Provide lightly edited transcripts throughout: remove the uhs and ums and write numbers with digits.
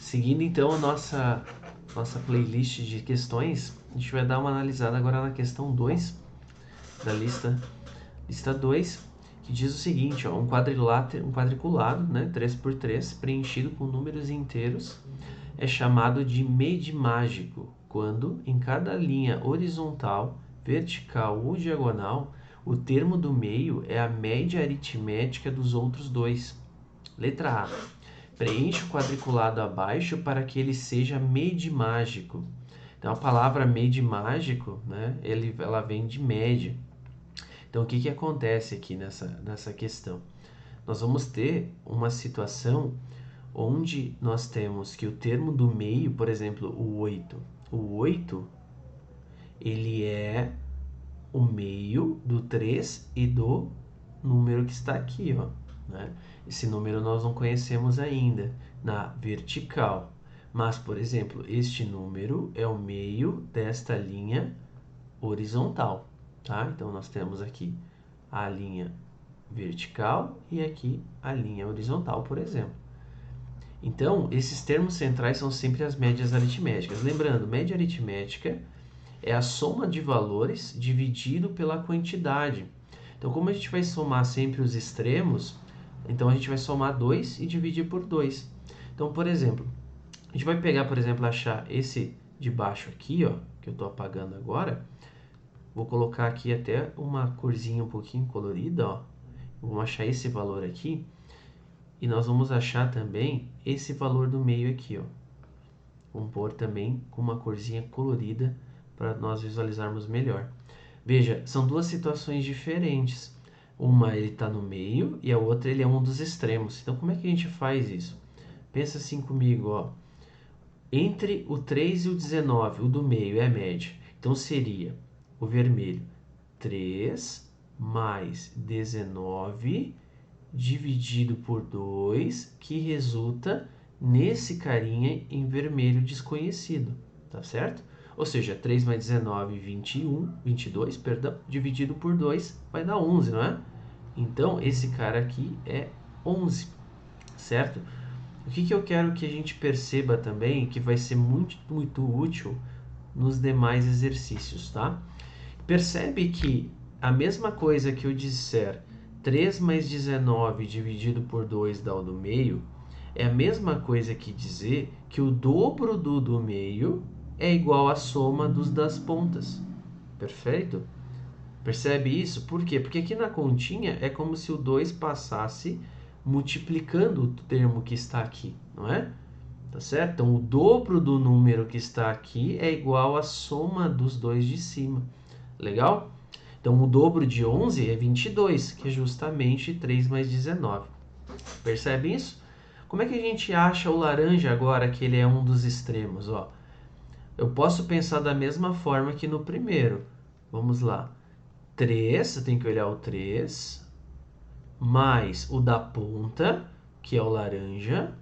Seguindo então a nossa playlist de questões, a gente vai dar uma analisada agora na questão 2 da lista 2, que diz o seguinte, ó, um quadriculado, né, 3x3, preenchido com números inteiros, é chamado de medimágico, quando em cada linha horizontal, vertical ou diagonal, o termo do meio é a média aritmética dos outros dois. Letra A. Preencha o quadriculado abaixo para que ele seja medimágico. Então, a palavra medimágico, né, ela vem de média. Então, o que acontece aqui nessa questão? Nós vamos ter uma situação onde nós temos que o termo do meio, por exemplo, o 8. O 8, ele é o meio do 3 e do número que está aqui, ó, né? Esse número nós não conhecemos ainda na vertical. Mas, por exemplo, este número é o meio desta linha horizontal, tá? Então, nós temos aqui a linha vertical e aqui a linha horizontal, por exemplo. Então, esses termos centrais são sempre as médias aritméticas. Lembrando, média aritmética é a soma de valores dividido pela quantidade. Então, como a gente vai somar sempre os extremos, então a gente vai somar 2 e dividir por 2. Então, por exemplo, a gente vai pegar, por exemplo, achar esse de baixo aqui, ó, que eu estou apagando agora. Vou colocar aqui até uma corzinha um pouquinho colorida, ó. Vamos achar esse valor aqui. E nós vamos achar também esse valor do meio aqui, ó. Vamos pôr também com uma corzinha colorida para nós visualizarmos melhor. Veja, são duas situações diferentes. Uma ele está no meio e a outra ele é um dos extremos. Então, como é que a gente faz isso? Pensa assim comigo, ó. Entre o 3 e o 19, o do meio é a média. Então, seria o vermelho 3 mais 19 dividido por 2, que resulta nesse carinha em vermelho desconhecido, tá certo? Ou seja, 3 mais 19, 22, perdão, dividido por 2 vai dar 11, não é? Então, esse cara aqui é 11, certo? O que eu quero que a gente perceba também, que vai ser muito, muito útil nos demais exercícios, tá? Percebe que a mesma coisa que eu disser 3 mais 19 dividido por 2 dá o do meio, é a mesma coisa que dizer que o dobro do meio é igual à soma dos das pontas. Perfeito? Percebe isso? Por quê? Porque aqui na continha é como se o 2 passasse multiplicando o termo que está aqui, não é? Tá certo? Então, o dobro do número que está aqui é igual à soma dos dois de cima. Legal? Então, o dobro de 11 é 22, que é justamente 3 mais 19. Percebe isso? Como é que a gente acha o laranja agora, que ele é um dos extremos? Ó, eu posso pensar da mesma forma que no primeiro. Vamos lá. 3, eu tenho que olhar o 3, mais o da ponta, que é o laranja,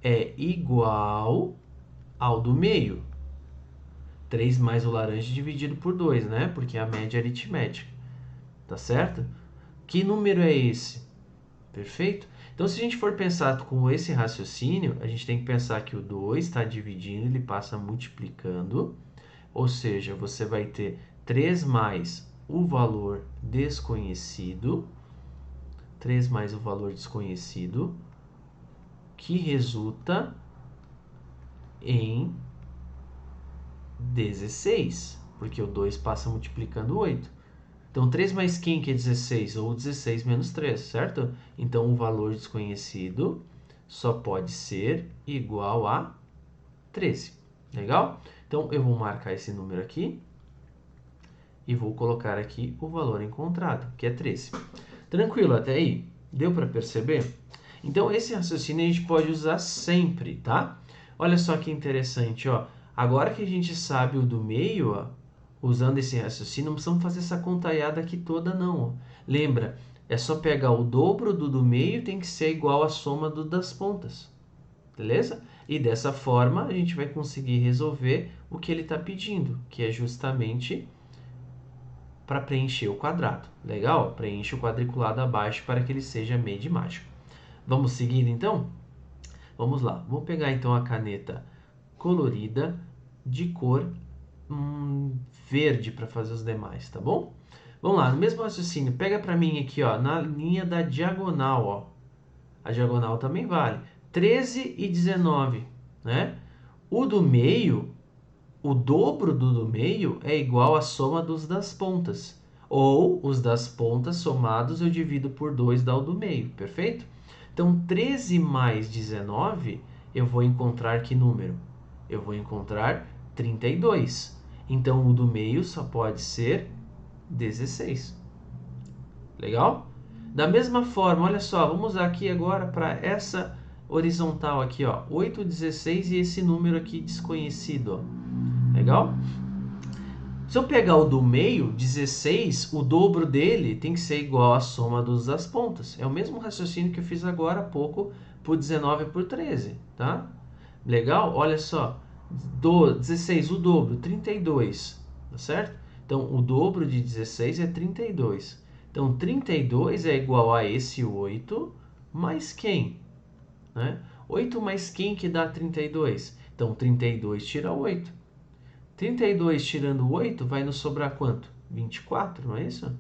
é igual ao do meio. 3 mais o laranja dividido por 2, né? Porque é a média aritmética. Tá certo? Que número é esse? Perfeito? Então, se a gente for pensar com esse raciocínio, a gente tem que pensar que o 2 está dividindo, ele passa multiplicando. Ou seja, você vai ter 3 mais o valor desconhecido. 3 mais o valor desconhecido, que resulta em 16, porque o 2 passa multiplicando 8. Então, 3 mais quem que é 16? Ou 16 menos 3, certo? Então, o valor desconhecido só pode ser igual a 13. Legal? Então, eu vou marcar esse número aqui e vou colocar aqui o valor encontrado, que é 13. Tranquilo até aí? Deu para perceber? Então, esse raciocínio a gente pode usar sempre, tá? Olha só que interessante, ó. Agora que a gente sabe o do meio, ó, usando esse raciocínio, não precisamos fazer essa contaiada aqui toda, não. Ó. Lembra, é só pegar o dobro do meio, tem que ser igual à soma das pontas. Beleza? E dessa forma, a gente vai conseguir resolver o que ele está pedindo, que é justamente para preencher o quadrado. Legal? Preenche o quadriculado abaixo para que ele seja medimágico. Vamos seguir, então? Vamos lá, vou pegar então a caneta colorida de cor verde para fazer os demais, tá bom? Vamos lá, no mesmo raciocínio, pega para mim aqui, ó, na linha da diagonal, ó. A diagonal também vale. 13 e 19, né? O do meio, o dobro do meio é igual à soma dos das pontas. Ou os das pontas somados eu divido por 2, dá o do meio, perfeito? Então, 13 mais 19, eu vou encontrar que número? Eu vou encontrar 32. Então, o do meio só pode ser 16. Legal? Da mesma forma, olha só, vamos usar aqui agora para essa horizontal aqui, ó, 8, 16 e esse número aqui desconhecido, ó. Legal? Se eu pegar o do meio, 16, o dobro dele tem que ser igual à soma das pontas. É o mesmo raciocínio que eu fiz agora há pouco por 19 por 13, tá? Legal? Olha só, 16, o dobro, 32, tá certo? Então, o dobro de 16 é 32. Então, 32 é igual a esse 8 mais quem? Né? 8 mais quem que dá 32? Então, 32 tira 8. 32 tirando 8 vai nos sobrar quanto? 24, não é isso?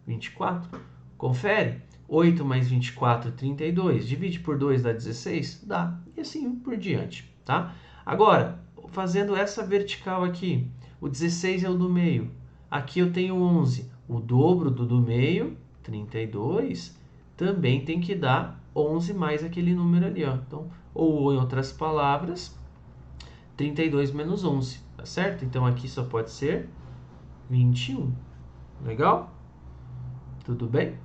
24. Confere. 8 mais 24, 32. Divide por 2 dá 16? Dá. E assim por diante, tá? Agora, fazendo essa vertical aqui, o 16 é o do meio. Aqui eu tenho 11. O dobro do meio, 32, também tem que dar 11 mais aquele número ali, ó. Então, ou em outras palavras, 32 menos 11, tá certo? Então, aqui só pode ser 21. Legal? Tudo bem?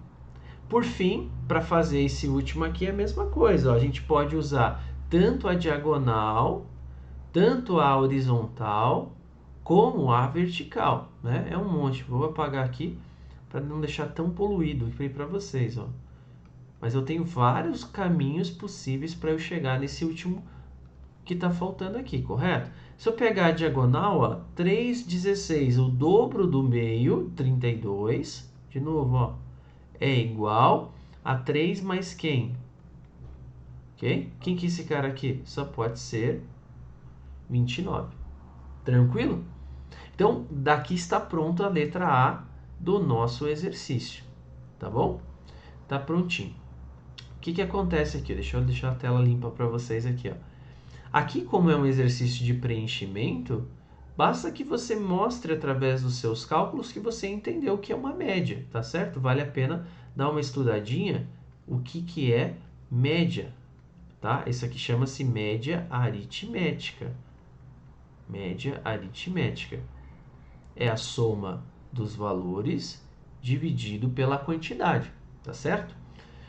Por fim, para fazer esse último aqui é a mesma coisa. Ó. A gente pode usar tanto a diagonal, tanto a horizontal, como a vertical. Né? É um monte. Vou apagar aqui para não deixar tão poluído para vocês. Ó. Mas eu tenho vários caminhos possíveis para eu chegar nesse último que está faltando aqui, correto? Se eu pegar a diagonal, ó, 3, 16, o dobro do meio, 32, de novo, ó, é igual a 3 mais quem? Ok? Quem que é esse cara aqui? Só pode ser 29. Tranquilo? Então, daqui está pronto a letra A do nosso exercício. Tá bom? Tá prontinho. O que que acontece aqui? Deixa eu deixar a tela limpa para vocês aqui, ó. Aqui, como é um exercício de preenchimento, basta que você mostre através dos seus cálculos que você entendeu o que é uma média, tá certo? Vale a pena dar uma estudadinha o que é média, tá? Isso aqui chama-se média aritmética. Média aritmética é a soma dos valores dividido pela quantidade, tá certo?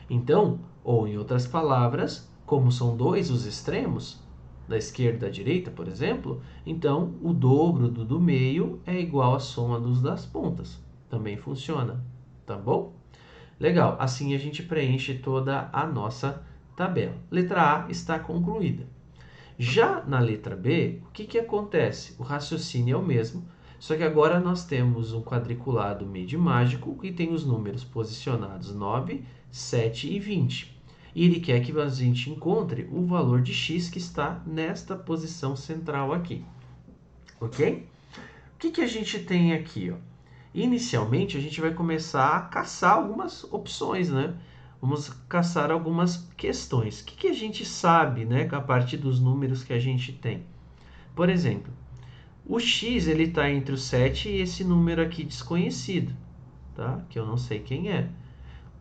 Então, ou em outras palavras, como são dois os extremos, da esquerda à direita, por exemplo, então o dobro do meio é igual à soma dos das pontas. Também funciona, tá bom? Legal, assim a gente preenche toda a nossa tabela. Letra A está concluída. Já na letra B, o que acontece? O raciocínio é o mesmo, só que agora nós temos um quadriculado MED-mágico que tem os números posicionados 9, 7 e 20. E ele quer que a gente encontre o valor de x que está nesta posição central aqui. Ok? O que a gente tem aqui? Ó? Inicialmente, a gente vai começar a caçar algumas opções, né? Vamos caçar algumas questões. O que a gente sabe, né, a partir dos números que a gente tem? Por exemplo, o x está entre o 7 e esse número aqui desconhecido, tá? Que eu não sei quem é.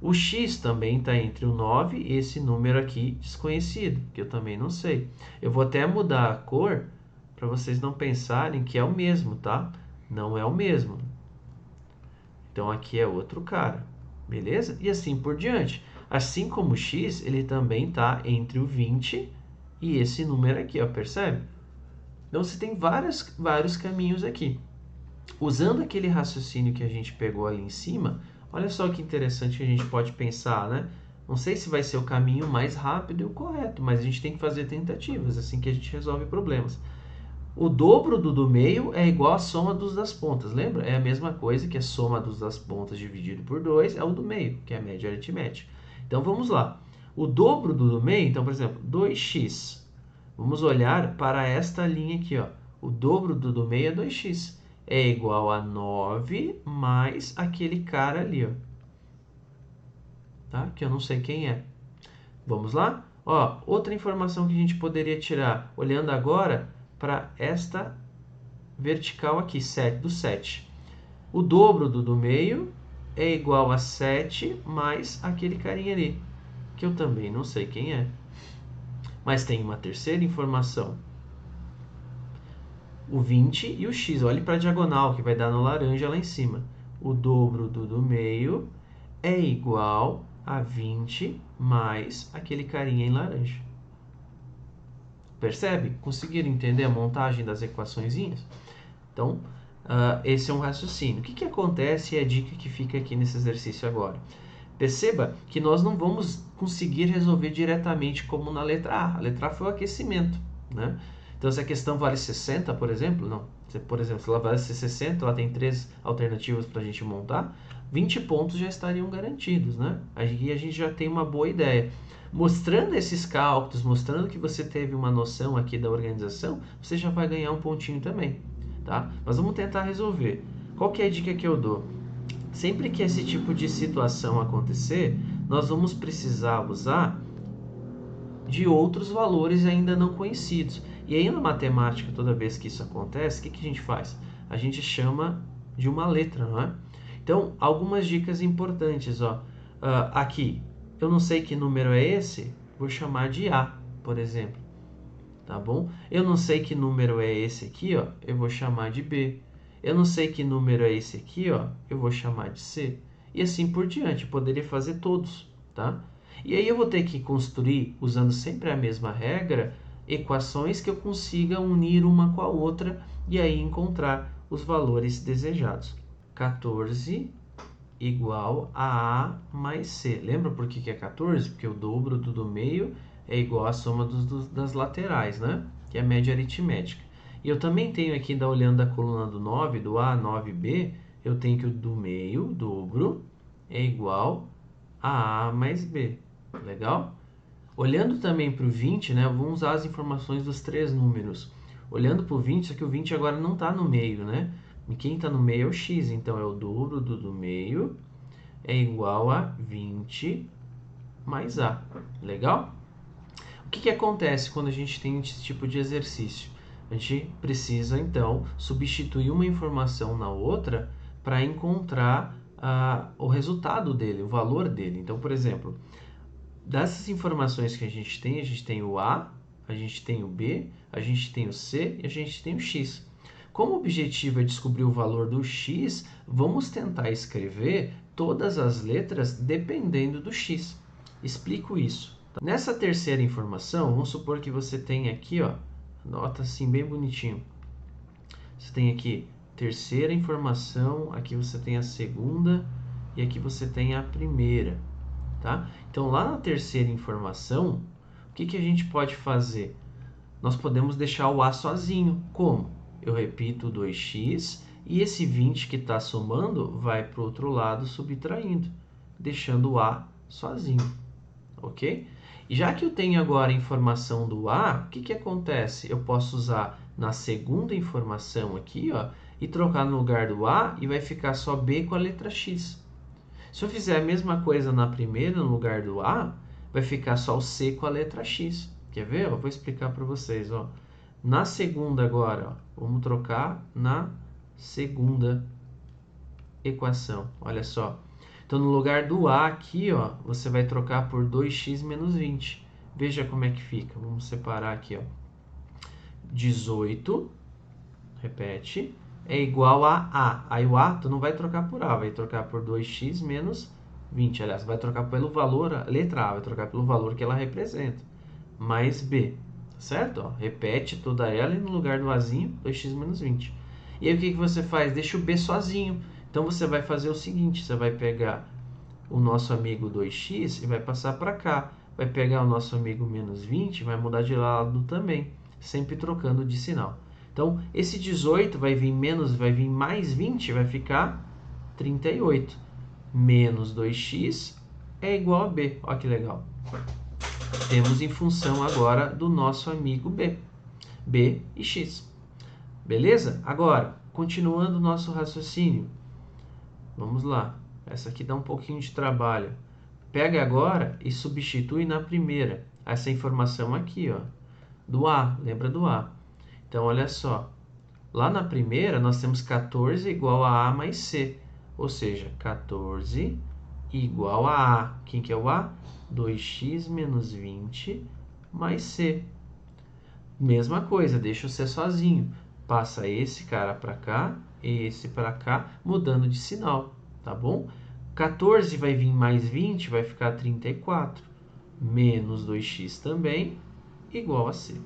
O x também está entre o 9 e esse número aqui desconhecido, que eu também não sei. Eu vou até mudar a cor para vocês não pensarem que é o mesmo, tá? Não é o mesmo. Então, aqui é outro cara, beleza? E assim por diante. Assim como o x, ele também está entre o 20 e esse número aqui, ó, percebe? Então, você tem vários caminhos aqui. Usando aquele raciocínio que a gente pegou ali em cima, olha só que interessante que a gente pode pensar, né? Não sei se vai ser o caminho mais rápido e o correto, mas a gente tem que fazer tentativas, assim que a gente resolve problemas. O dobro do meio é igual à soma dos das pontas, lembra? É a mesma coisa que a soma dos das pontas dividido por 2 é o do meio, que é a média aritmética. Então, vamos lá. O dobro do meio, então, por exemplo, 2x. Vamos olhar para esta linha aqui, ó. O dobro do meio é 2x. É igual a 9 mais aquele cara ali, ó. Tá? Que eu não sei quem é. Vamos lá? Ó, outra informação que a gente poderia tirar, olhando agora para esta vertical aqui, 7, do 7. O dobro do meio é igual a 7 mais aquele carinha ali, que eu também não sei quem é. Mas tem uma terceira informação. O 20 e o x. Olhe para a diagonal, que vai dar no laranja lá em cima. O dobro do meio é igual a 20 mais aquele carinha em laranja. Percebe? Conseguiram entender a montagem das equaçõezinhas? Então, esse é um raciocínio. O que acontece e a dica que fica aqui nesse exercício agora? Perceba que nós não vamos conseguir resolver diretamente como na letra A. A letra A foi o aquecimento, né? Então, se a questão vale 60, por exemplo, não. Por exemplo, se ela vale 60, ela tem 3 alternativas para a gente montar, 20 pontos já estariam garantidos, né? Aí a gente já tem uma boa ideia. Mostrando esses cálculos, mostrando que você teve uma noção aqui da organização, você já vai ganhar um pontinho também, tá? Mas vamos tentar resolver. Qual que é a dica que eu dou? Sempre que esse tipo de situação acontecer, nós vamos precisar usar de outros valores ainda não conhecidos. E aí na matemática, toda vez que isso acontece, o que a gente faz? A gente chama de uma letra, não é? Então, algumas dicas importantes, ó. Aqui, eu não sei que número é esse, vou chamar de A, por exemplo. Tá bom? Eu não sei que número é esse aqui, ó, eu vou chamar de B. Eu não sei que número é esse aqui, ó, eu vou chamar de C. E assim por diante, eu poderia fazer todos, tá? E aí eu vou ter que construir, usando sempre a mesma regra, equações que eu consiga unir uma com a outra e aí encontrar os valores desejados. 14 igual a A mais C. Lembra por que é 14? Porque o dobro do meio é igual à soma das laterais, né? Que é a média aritmética. E eu também tenho aqui, olhando a coluna do 9, do A, 9B, eu tenho que o do meio, o dobro, é igual a A mais B. Legal? Olhando também para o 20, né? Vamos usar as informações dos 3 números. Olhando para o 20, só que o 20 agora não está no meio, né? E quem está no meio é o x, então é o dobro do meio, é igual a 20 mais A. Legal? O que acontece quando a gente tem esse tipo de exercício? A gente precisa, então, substituir uma informação na outra para encontrar o resultado dele, o valor dele. Então, por exemplo, dessas informações que a gente tem o A, a gente tem o B, a gente tem o C e a gente tem o X. Como o objetivo é descobrir o valor do X, vamos tentar escrever todas as letras dependendo do X. Explico isso. Nessa terceira informação, vamos supor que você tem aqui, ó, nota assim bem bonitinho. Você tem aqui terceira informação, aqui você tem a segunda e aqui você tem a primeira, tá? Então lá na terceira informação, o que a gente pode fazer? Nós podemos deixar o A sozinho. Como? Eu repito 2x e esse 20 que está somando vai para o outro lado subtraindo, deixando o A sozinho, ok? E já que eu tenho agora a informação do A, o que acontece? Eu posso usar na segunda informação aqui, ó, e trocar no lugar do A e vai ficar só B com a letra X. Se eu fizer a mesma coisa na primeira, no lugar do A, vai ficar só o C com a letra X. Quer ver? Eu vou explicar para vocês, ó. Na segunda agora, ó, vamos trocar na segunda equação. Olha só. Então, no lugar do A aqui, ó, você vai trocar por 2x menos 20. Veja como é que fica. Vamos separar aqui, ó. 18, repete, é igual a A. Aí o A tu não vai trocar por A, vai trocar por 2x menos 20. Aliás, vai trocar pelo valor, a letra A vai trocar pelo valor que ela representa, mais B. Certo? Ó, repete toda ela e no lugar do Azinho, 2x menos 20. E aí o que você faz? Deixa o B sozinho. Então você vai fazer o seguinte, você vai pegar o nosso amigo 2x e vai passar para cá. Vai pegar o nosso amigo menos 20 e vai mudar de lado também, sempre trocando de sinal. Então esse 18 vai vir mais 20, vai ficar 38. Menos 2x é igual a B. Olha que legal. temos em função agora do nosso amigo b e x. Beleza? Agora, continuando o nosso raciocínio. Vamos lá. Essa aqui dá um pouquinho de trabalho. Pega agora e substitui na primeira. Essa informação aqui, ó, do A. Lembra do A? Então, olha só. Lá na primeira, nós temos 14 igual a A mais C. Ou seja, 14 igual a A. Quem que é o A? 2x menos 20 mais C. Mesma coisa, deixa o C sozinho. Passa esse cara para cá, esse para cá, mudando de sinal, tá bom? 14 vai vir mais 20, vai ficar 34. Menos 2x também, igual a C.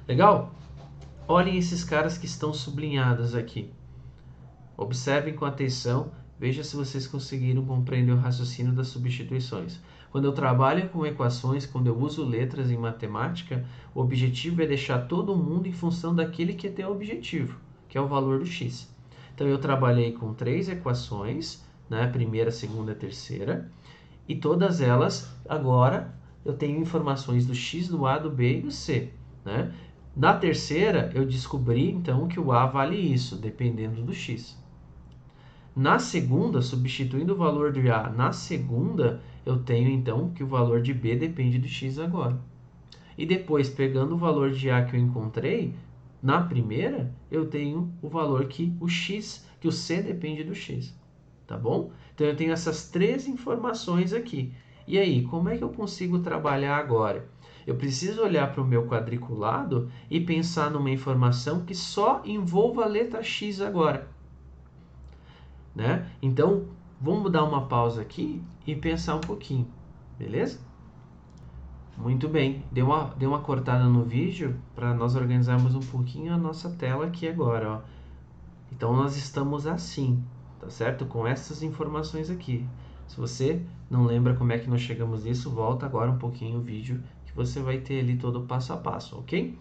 Legal? Olhem esses caras que estão sublinhados aqui. Observem com atenção, veja se vocês conseguiram compreender o raciocínio das substituições. Quando eu trabalho com equações, quando eu uso letras em matemática, o objetivo é deixar todo mundo em função daquele que tem o objetivo, que é o valor do x. Então, eu trabalhei com 3 equações, né? Primeira, segunda e terceira, e todas elas, agora, eu tenho informações do x, do a, do b e do c, né? Na terceira, eu descobri, então, que o a vale isso, dependendo do x. Na segunda, substituindo o valor de A na segunda, eu tenho então que o valor de B depende do x agora. E depois, pegando o valor de A que eu encontrei, na primeira, eu tenho o valor que o x, que o C depende do x. Tá bom? Então, eu tenho essas 3 informações aqui. E aí, como é que eu consigo trabalhar agora? Eu preciso olhar para o meu quadriculado e pensar numa informação que só envolva a letra x agora. Né? Então, vamos dar uma pausa aqui e pensar um pouquinho, beleza? Muito bem, deu uma cortada no vídeo para nós organizarmos um pouquinho a nossa tela aqui agora, ó. Então, nós estamos assim, tá certo? Com essas informações aqui. Se você não lembra como é que nós chegamos nisso, volta agora um pouquinho o vídeo que você vai ter ali todo o passo a passo, ok?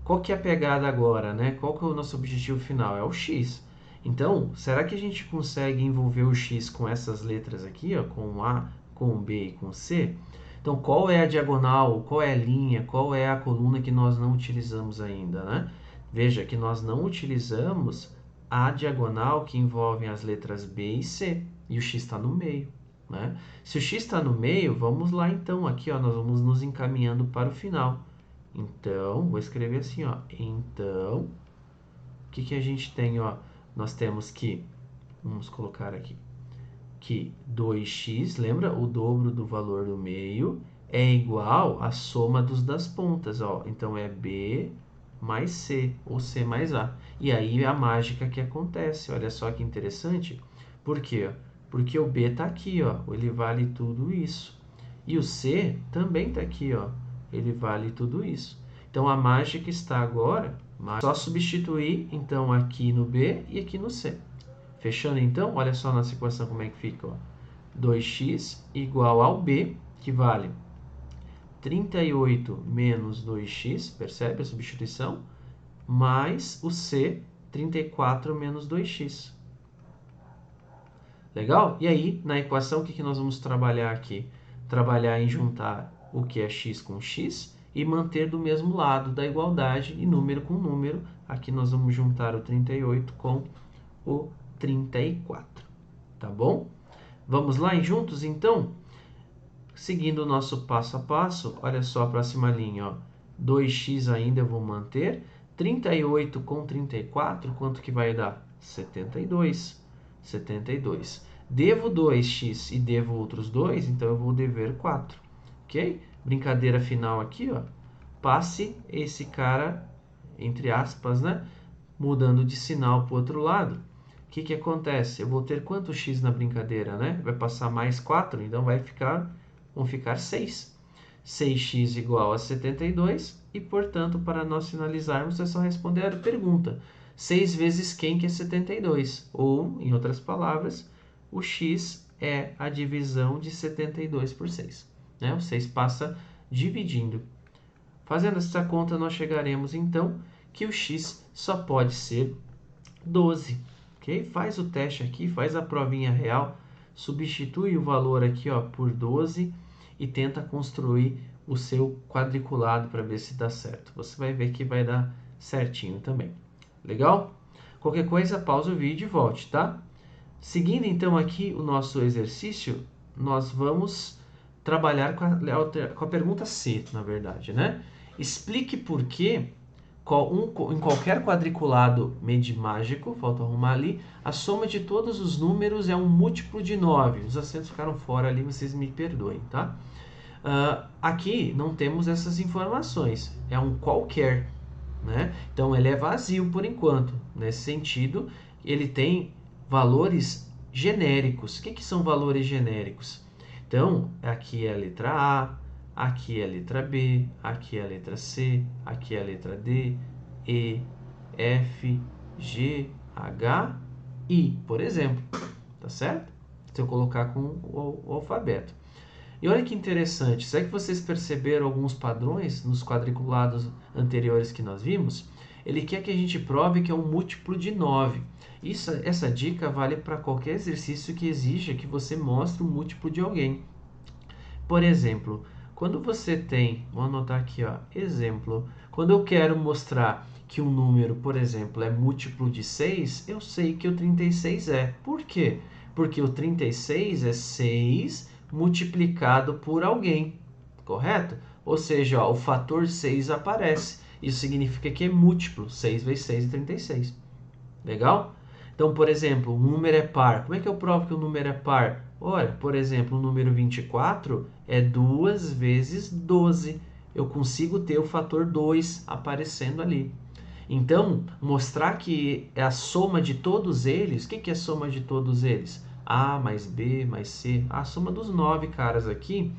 Qual que é a pegada agora, né? Qual que é o nosso objetivo final? É o x. Então, será que a gente consegue envolver o x com essas letras aqui, ó, com o A, com o B e com o C? Então, qual é a diagonal, qual é a linha, qual é a coluna que nós não utilizamos ainda, né? Veja que nós não utilizamos a diagonal que envolve as letras B e C, e o x está no meio, né? Se o x está no meio, vamos lá então, aqui ó, nós vamos nos encaminhando para o final. Então, vou escrever assim, ó. Então, o que a gente tem, ó? Nós temos que, vamos colocar aqui, que 2x, lembra? O dobro do valor do meio é igual à soma das pontas, ó. Então, é B mais C, ou C mais A. E aí, a mágica que acontece, olha só que interessante. Por quê? Porque o B está aqui, ó. Ele vale tudo isso. E o C também está aqui, ó. Ele vale tudo isso. Então, a mágica está agora, só substituir, então, aqui no B e aqui no C. Fechando, então, olha só nossa equação como é que fica, ó. 2x igual ao B, que vale 38 menos 2x, percebe a substituição? Mais o C, 34 menos 2x. Legal? E aí, na equação, o que nós vamos trabalhar aqui? Trabalhar em juntar o que é x com x e manter do mesmo lado da igualdade e número com número. Aqui nós vamos juntar o 38 com o 34, tá bom? Vamos lá juntos, então? Seguindo o nosso passo a passo, olha só a próxima linha, ó. 2x ainda eu vou manter. 38 com 34, quanto que vai dar? 72. 72. Devo 2x e devo outros 2, então eu vou dever 4. Ok? Brincadeira final aqui, ó. Passe esse cara, entre aspas, né? Mudando de sinal para o outro lado. O que acontece? Eu vou ter quanto x na brincadeira, né? Vai passar mais 4, então vão ficar 6. 6x igual a 72 e, portanto, para nós finalizarmos, é só responder a pergunta. 6 vezes quem que é 72? Ou, em outras palavras, o x é a divisão de 72 por 6. Né? O 6 passa dividindo. Fazendo essa conta, nós chegaremos, então, que o x só pode ser 12. Okay? Faz o teste aqui, faz a provinha real, substitui o valor aqui ó, por 12 e tenta construir o seu quadriculado para ver se dá certo. Você vai ver que vai dar certinho também. Legal? Qualquer coisa, pausa o vídeo e volte, tá? Seguindo então aqui o nosso exercício, nós vamos trabalhar com a pergunta C, na verdade, né? Explique por que em qualquer quadriculado medimágico, falta arrumar ali, a soma de todos os números é um múltiplo de 9. Os acentos ficaram fora ali, vocês me perdoem, tá? Aqui não temos essas informações, é um qualquer, né? Então ele é vazio por enquanto. Nesse sentido, ele tem valores genéricos. O que são valores genéricos? Então, aqui é a letra A, aqui é a letra B, aqui é a letra C, aqui é a letra D, E, F, G, H, I, por exemplo. Tá certo? Se eu colocar com o alfabeto. E olha que interessante, será que vocês perceberam alguns padrões nos quadriculados anteriores que nós vimos? Ele quer que a gente prove que é um múltiplo de 9. Essa dica vale para qualquer exercício que exija que você mostre o múltiplo de alguém. Por exemplo, quando você tem, vou anotar aqui, ó, exemplo, quando eu quero mostrar que um número, por exemplo, é múltiplo de 6, eu sei que o 36 é. Por quê? Porque o 36 é 6 multiplicado por alguém, correto? Ou seja, ó, o fator 6 aparece. Isso significa que é múltiplo. 6 vezes 6 é 36. Legal? Então, por exemplo, o número é par. Como é que eu provo que o número é par? Olha, por exemplo, o número 24 é 2 vezes 12. Eu consigo ter o fator 2 aparecendo ali. Então, mostrar que é a soma de todos eles. O que é a soma de todos eles? A mais B mais C. A soma dos 9 caras aqui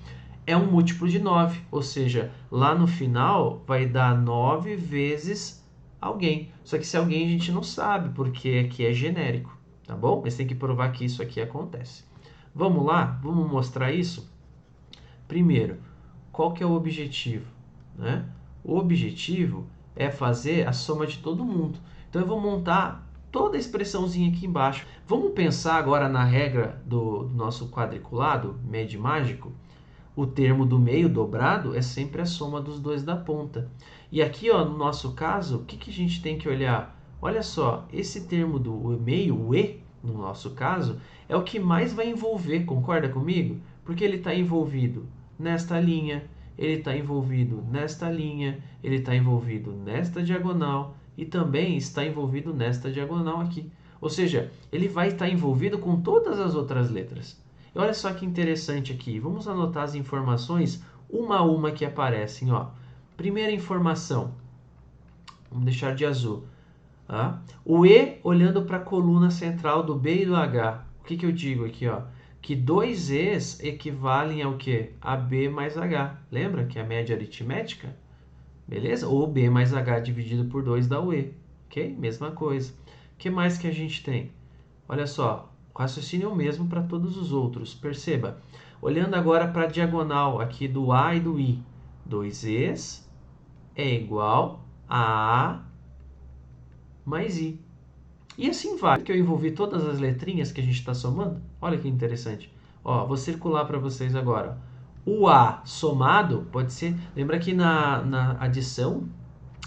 é um múltiplo de 9. Ou seja, lá no final vai dar 9 vezes alguém. Só que se alguém a gente não sabe, porque aqui é genérico. Tá bom? Mas tem que provar que isso aqui acontece. Vamos lá? Vamos mostrar isso? Primeiro, qual que é o objetivo? Né? O objetivo é fazer a soma de todo mundo. Então eu vou montar toda a expressãozinha aqui embaixo. Vamos pensar agora na regra do nosso quadriculado médio-mágico. O termo do meio dobrado é sempre a soma dos dois da ponta. E aqui, ó, no nosso caso, o que a gente tem que olhar? Olha só, esse termo do meio, o E, no nosso caso, é o que mais vai envolver, concorda comigo? Porque ele está envolvido nesta linha, ele está envolvido nesta linha, ele está envolvido nesta diagonal e também está envolvido nesta diagonal aqui. Ou seja, ele vai estar envolvido com todas as outras letras. E olha só que interessante aqui. Vamos anotar as informações uma a uma que aparecem. Ó. Primeira informação. Vamos deixar de azul. Tá? O E olhando para a coluna central do B e do H. O que eu digo aqui? Ó? Que dois E's equivalem ao quê? A B mais H. Lembra que é a média aritmética? Beleza? Ou B mais H dividido por 2 dá o E. Ok? Mesma coisa. O que mais que a gente tem? Olha só. O raciocínio é o mesmo para todos os outros. Perceba. Olhando agora para a diagonal aqui do A e do I. 2Es é igual a A mais I. E assim vai. Que eu envolvi todas as letrinhas que a gente está somando. Olha que interessante. Ó, vou circular para vocês agora. O A somado pode ser... Lembra que na adição,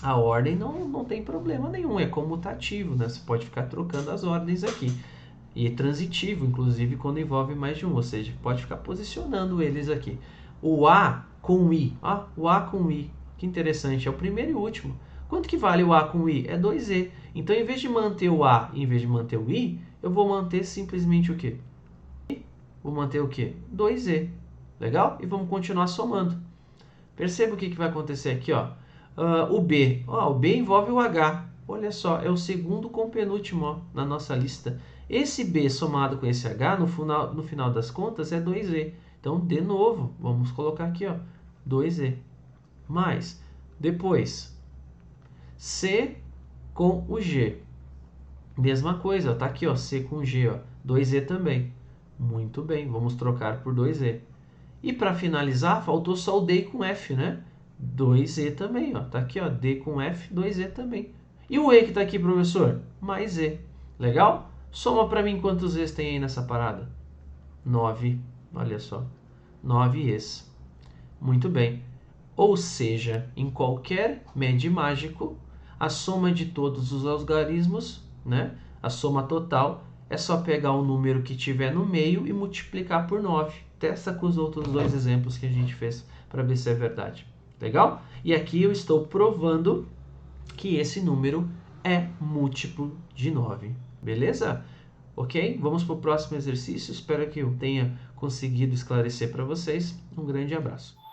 a ordem não tem problema nenhum. É comutativo, né? Você pode ficar trocando as ordens aqui. E transitivo, inclusive, quando envolve mais de um. Ou seja, pode ficar posicionando eles aqui. O A com I. Ó, o A com I. Que interessante. É o primeiro e o último. Quanto que vale o A com I? É 2E. Então, em vez de manter o A, em vez de manter o I, eu vou manter simplesmente o quê? Vou manter o quê? 2E. Legal? E vamos continuar somando. Perceba o que vai acontecer aqui, ó. O B. O B envolve o H. Olha só, é o segundo com penúltimo ó, na nossa lista. Esse B somado com esse H, no final das contas, é 2E. Então, de novo, vamos colocar aqui, ó, 2E. Mais, depois, C com o G. Mesma coisa, tá aqui, ó, C com G, ó, 2E também. Muito bem, vamos trocar por 2E. E para finalizar, faltou só o D com F, né? 2E também, ó. Tá aqui, ó, D com F, 2E também. E o E que tá aqui, professor? Mais E. Legal? Soma para mim quantos E's tem aí nessa parada. 9. Olha só. 9 E's. Muito bem. Ou seja, em qualquer MED mágico, a soma de todos os algarismos, né? A soma total, é só pegar o número que tiver no meio e multiplicar por 9. Testa com os outros dois exemplos que a gente fez para ver se é verdade. Legal? E aqui eu estou provando que esse número é múltiplo de 9. Beleza? Ok? Vamos para o próximo exercício. Espero que eu tenha conseguido esclarecer para vocês. Um grande abraço.